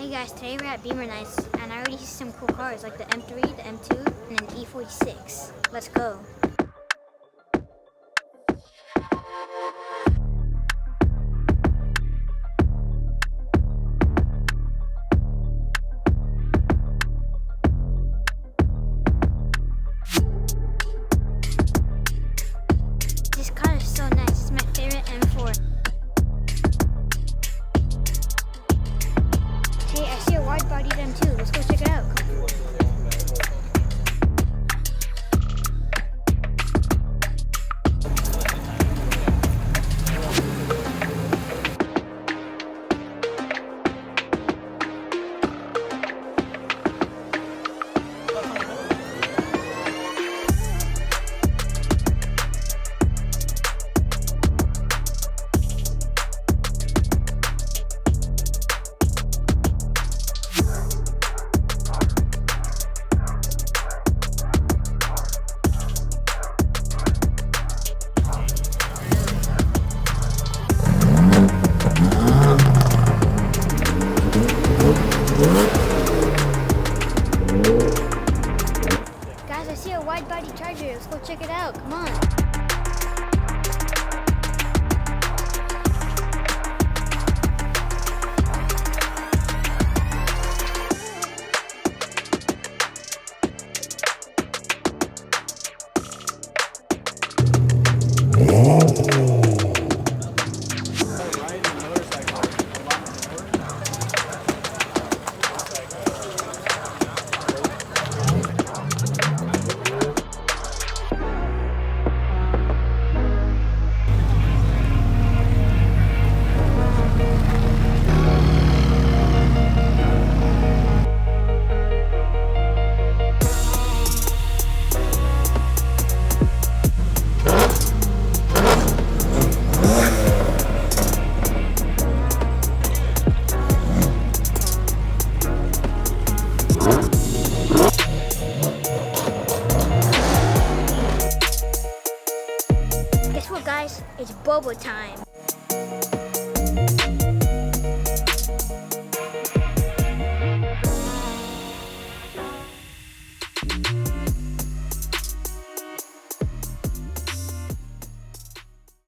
Hey guys, today we're at BIMMERS Nights, and I already see some cool cars like the M3, the M2, and an E46. Let's go. This car is so nice. It's my favorite M4. Hey, I see a wide-body M2. Let's go check it out. Guys, I see a wide-body Charger. Let's go check it out. Come on. Guess what, guys? It's boba time.